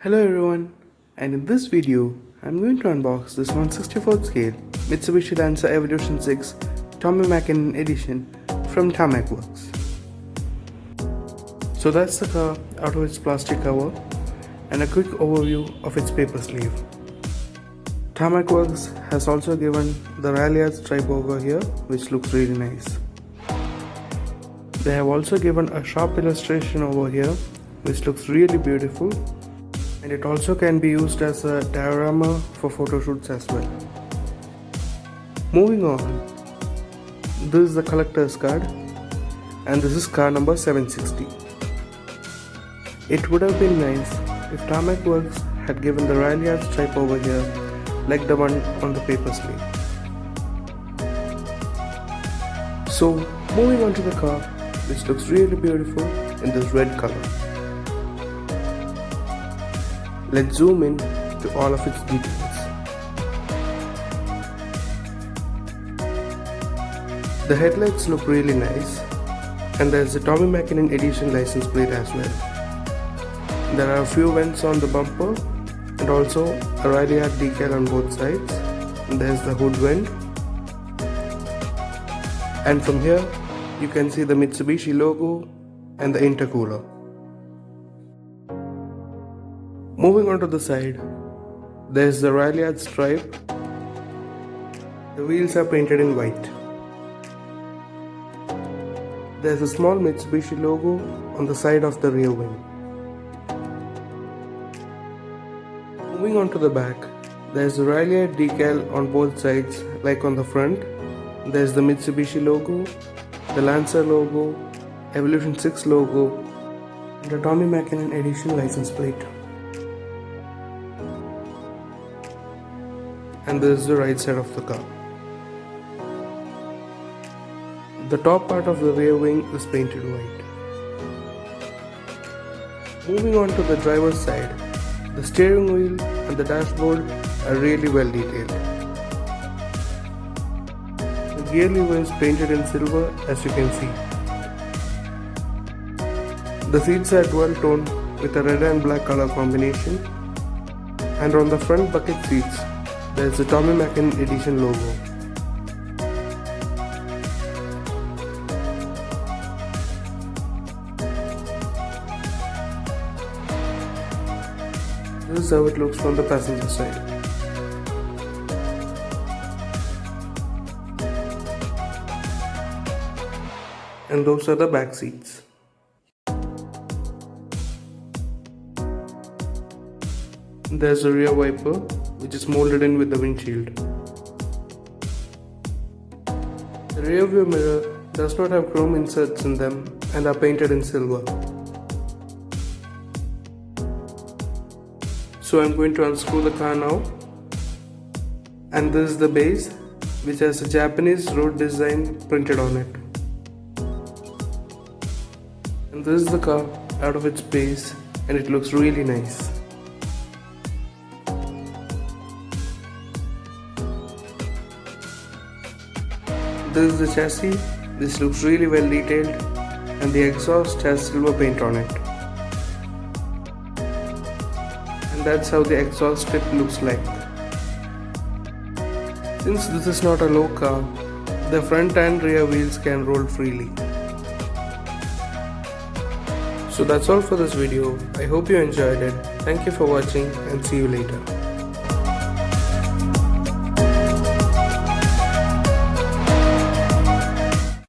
Hello everyone, and in this video I'm going to unbox this 1/64th scale Mitsubishi Lancer Evolution 6 Tommi Makinen Edition from Tarmac Works. So that's the car out of its plastic cover and a quick overview of its paper sleeve. Tarmac Works has also given the Ralliart stripe over here, which looks really nice. They have also given a sharp illustration over here which looks really beautiful, and it also can be used as a diorama for photo shoots as well. Moving on, this is the collector's card and this is car number 760. It would have been nice if Tarmac Works had given the Ralliart stripe over here like the one on the paper sleeve. So moving on to the car, which looks really beautiful in this red color. Let's zoom in to all of its details. The headlights look really nice, and there's a Tommi Makinen Edition license plate as well. There are a few vents on the bumper and also a Ralliart decal on both sides. And there's the hood vent, and from here you can see the Mitsubishi logo and the intercooler. Moving on to the side, there's the Ralliart stripe. The wheels are painted in white. There's a small Mitsubishi logo on the side of the rear wing. Moving on to the back, there's the Ralliart decal on both sides like on the front. There's the Mitsubishi logo, the Lancer logo, Evolution 6 logo, and the Tommi Makinen Edition license plate. And this is the right side of the car. The top part of the rear wing is painted white. Moving on to the driver's side, the steering wheel and the dashboard are really well detailed. The gear lever is painted in silver, as you can see. The seats are dual tone with a red and black color combination, and on the front bucket seats there is a Tommi Makinen Edition logo. This is how it looks from the passenger side. And those are the back seats. There's a rear wiper which is molded in with the windshield. The rear view mirror does not have chrome inserts in them and are painted in silver. So I'm going to unscrew the car now. And this is the base, which has a Japanese road design printed on it. And this is the car out of its base, and it looks really nice. This is the chassis. This looks really well detailed, and the exhaust has silver paint on it. And that's how the exhaust tip looks like. Since this is not a low car, the front and rear wheels can roll freely. So that's all for this video. I hope you enjoyed it. Thank you for watching and see you later.